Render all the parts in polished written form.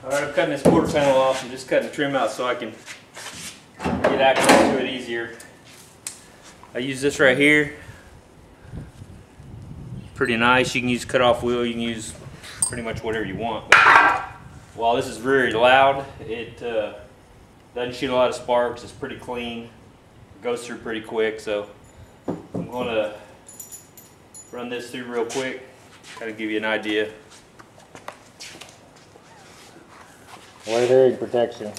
Alright, I'm cutting this quarter panel off. I'm just cutting the trim out so I can get access to it easier. I use this right here. Pretty nice. You can use cut-off wheel. You can use pretty much whatever you want. But while this is very loud, it doesn't shoot a lot of sparks. It's pretty clean. It goes through pretty quick. So I'm going to run this through real quick, kind of give you an idea. Weathering protection.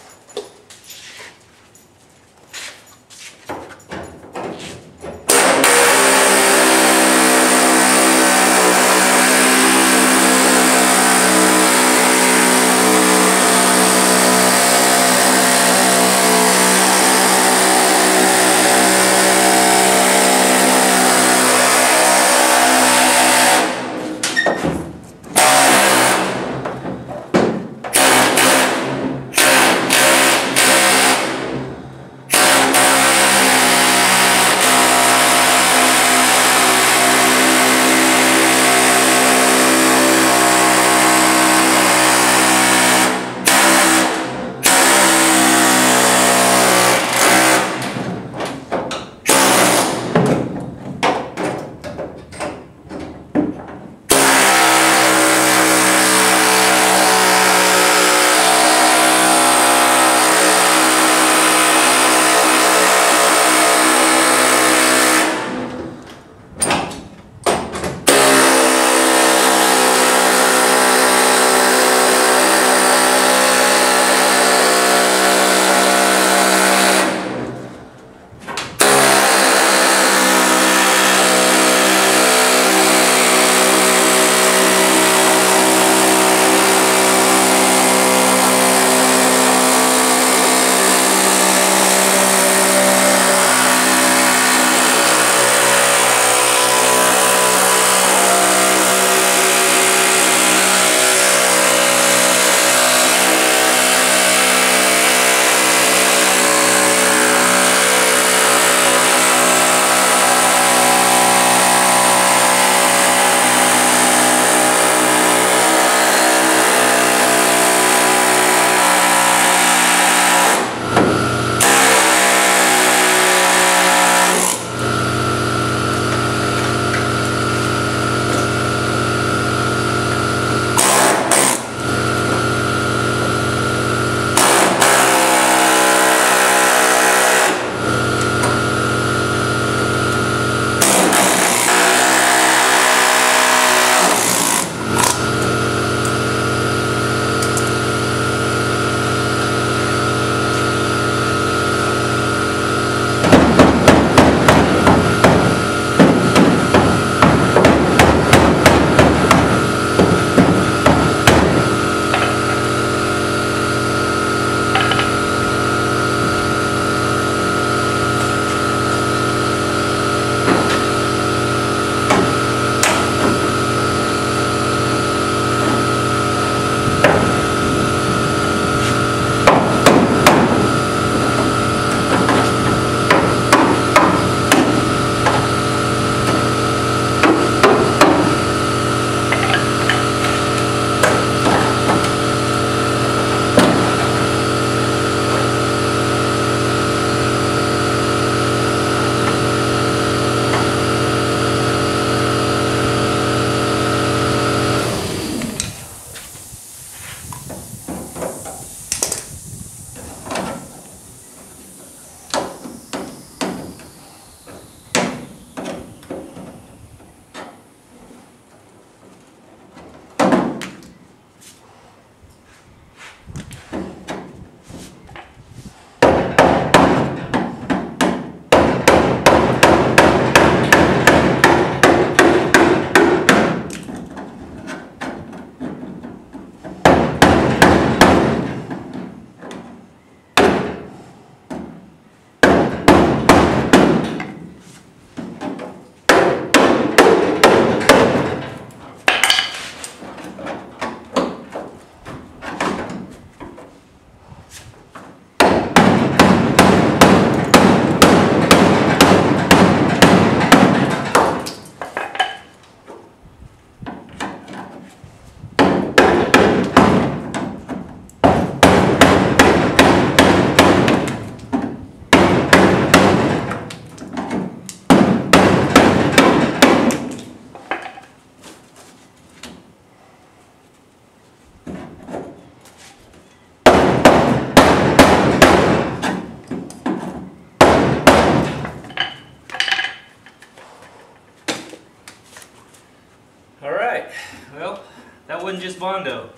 well, that wasn't just Bondo.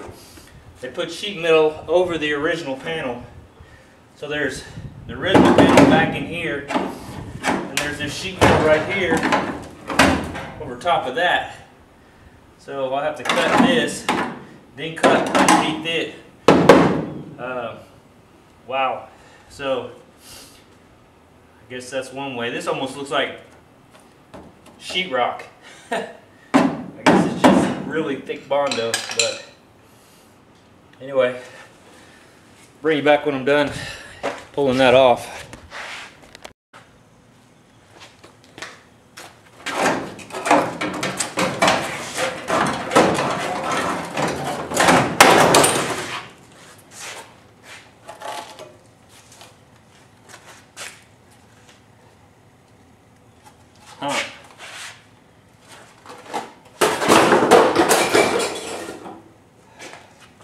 They put sheet metal over the original panel. So there's the original panel back in here, and there's this sheet metal right here over top of that. So I'll have to cut this, then cut underneath it. Wow. So I guess that's one way. This almost looks like sheetrock. I guess it's just really thick Bondo, but anyway, bring you back when I'm done pulling that off.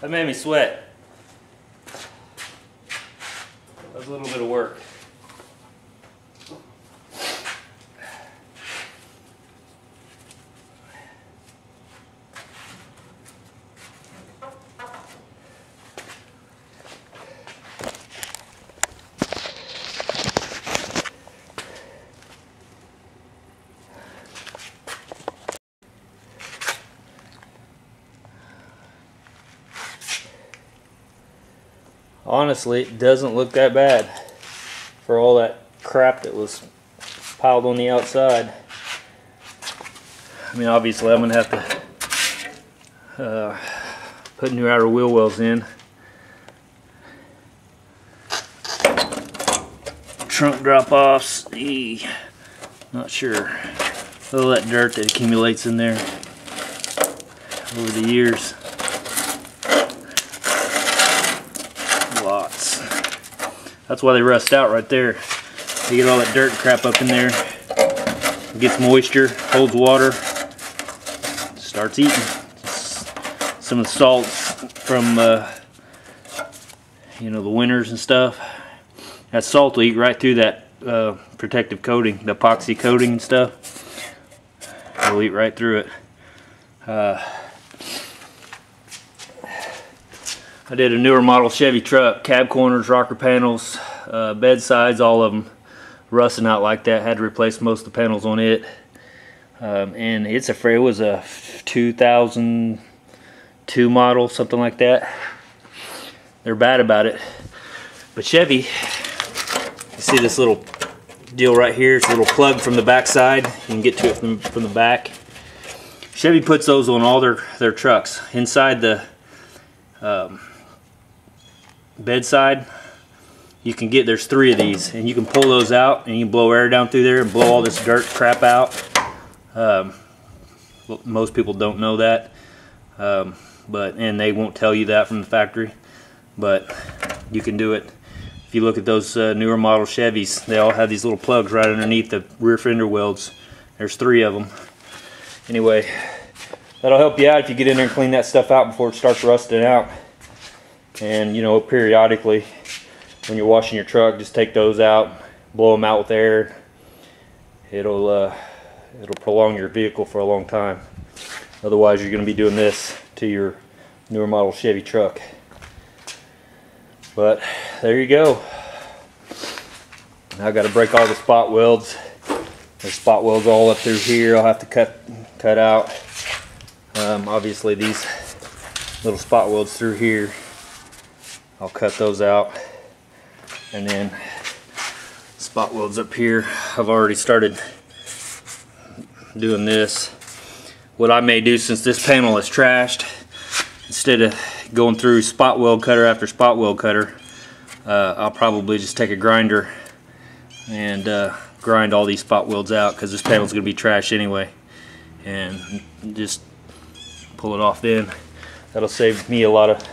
That made me sweat. That was a little bit of work. Honestly, it doesn't look that bad for all that crap that was piled on the outside. I mean, obviously I'm going to have to put new outer wheel wells in. Trunk drop-offs, not sure. All that dirt that accumulates in there over the years. Lots. That's why they rust out right there. You get all that dirt and crap up in there. It gets moisture, holds water, starts eating. Some of the salts from you know, the winters and stuff. That salt will eat right through that protective coating, the epoxy coating and stuff. It'll eat right through it. I did a newer model Chevy truck, cab corners, rocker panels, bed sides, all of them rusting out like that. Had to replace most of the panels on it. And it was a 2002 model, something like that. They're bad about it. But Chevy, you see this little deal right here, it's a little plug from the back side. You can get to it from the back. Chevy puts those on all their trucks. Inside the bedside, you can get, there's 3 of these, and you can pull those out and you can blow air down through there and blow all this dirt crap out. Most people don't know that, and they won't tell you that from the factory, but you can do it. If you look at those newer model Chevys, they all have these little plugs right underneath the rear fender welds. There's 3 of them. Anyway, that'll help you out if you get in there and clean that stuff out before it starts rusting out. And, you know, periodically when you're washing your truck, just take those out, blow them out with air. It'll prolong your vehicle for a long time. Otherwise, you're going to be doing this to your newer model Chevy truck. But there you go. Now I've got to break all the spot welds. There's spot welds all up through here. I'll have to cut out. Obviously, these little spot welds through here, I'll cut those out. And then spot welds up here, I've already started doing this. What I may do, since this panel is trashed, instead of going through spot weld cutter after spot weld cutter, I'll probably just take a grinder and grind all these spot welds out, because this panel is going to be trash anyway, and just pull it off then. That'll save me a lot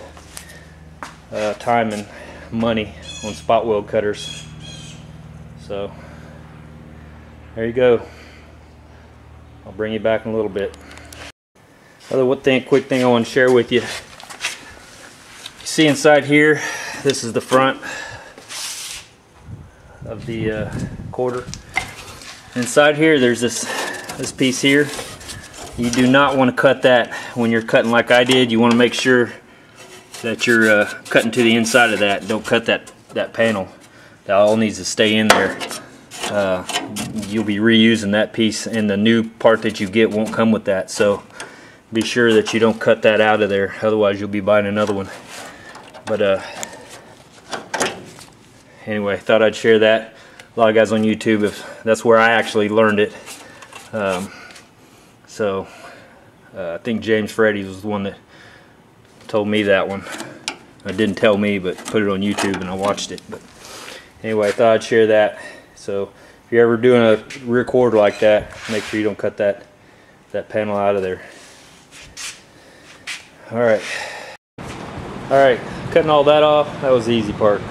of time and money on spot weld cutters. So there you go. I'll bring you back in a little bit. Quick thing I want to share with you. You see inside here, this is the front of the quarter. Inside here, there's this piece here. You do not want to cut that when you're cutting like I did. You want to make sure that you're cutting to the inside of that. Don't cut that panel. That all needs to stay in there. You'll be reusing that piece, and the new part that you get won't come with that. So be sure that you don't cut that out of there. Otherwise, you'll be buying another one. But anyway, thought I'd share that. A lot of guys on YouTube, if that's where I actually learned it. I think James Freddy was the one that told me that one. I didn't tell me, but put it on YouTube and I watched it. But anyway, I thought I'd share that. So if you're ever doing a rear quarter like that, make sure you don't cut that panel out of there. Alright, cutting all that off, that was the easy part.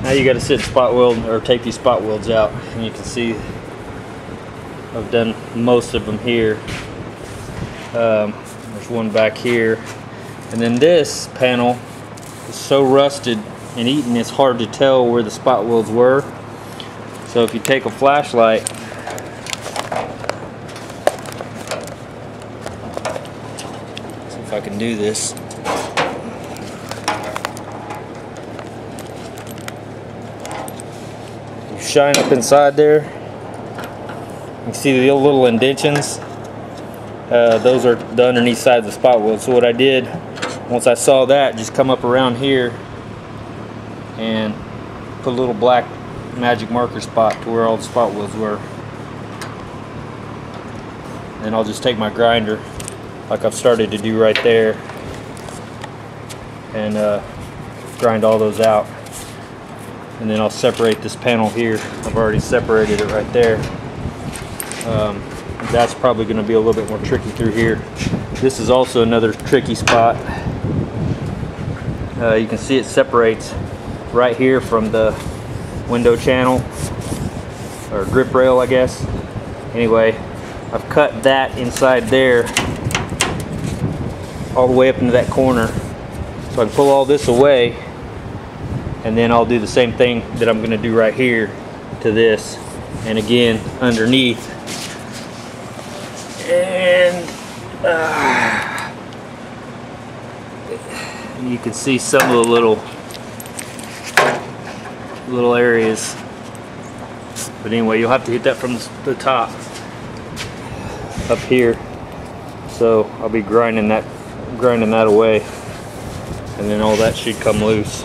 Now you got to sit spot weld, or take these spot welds out, and you can see I've done most of them here. There's one back here, and then this panel is so rusted and eaten it's hard to tell where the spot welds were. So if you take a flashlight, see if I can do this. You shine up inside there, you see the little indentions. Those are the underneath sides of the spot weld. So what I did, once I saw that, just come up around here and put a little black magic marker spot to where all the spot welds were. And I'll just take my grinder, like I've started to do right there, and grind all those out. And then I'll separate this panel here. I've already separated it right there. That's probably going to be a little bit more tricky through here. This is also another tricky spot. You can see it separates right here from the window channel, or grip rail, I guess. Anyway, I've cut that inside there all the way up into that corner, so I can pull all this away, and then I'll do the same thing that I'm going to do right here to this, and again underneath. And you can see some of the little areas, but anyway, you'll have to hit that from the top up here. So I'll be grinding that away, and then all that should come loose.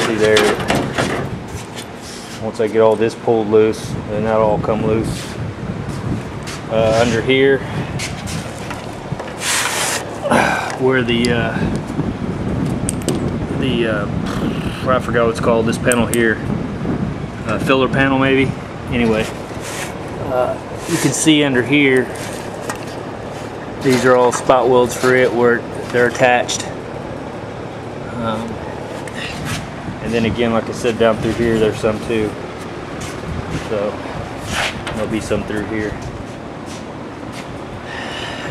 See there. Once I get all this pulled loose, then that'll all come loose. Under here, where I forgot what it's called, this panel here, filler panel maybe. Anyway, you can see under here, these are all spot welds for it where they're attached. And then again, like I said, down through here there's some too. So there'll be some through here.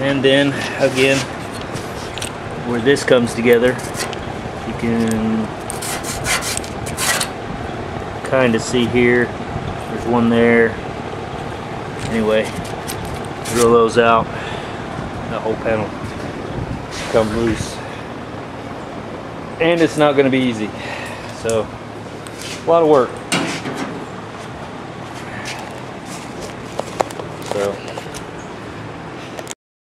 And then again, where this comes together, you can kind of see here. There's one there. Anyway, drill those out. That whole panel come loose. And it's not going to be easy. So, a lot of work. So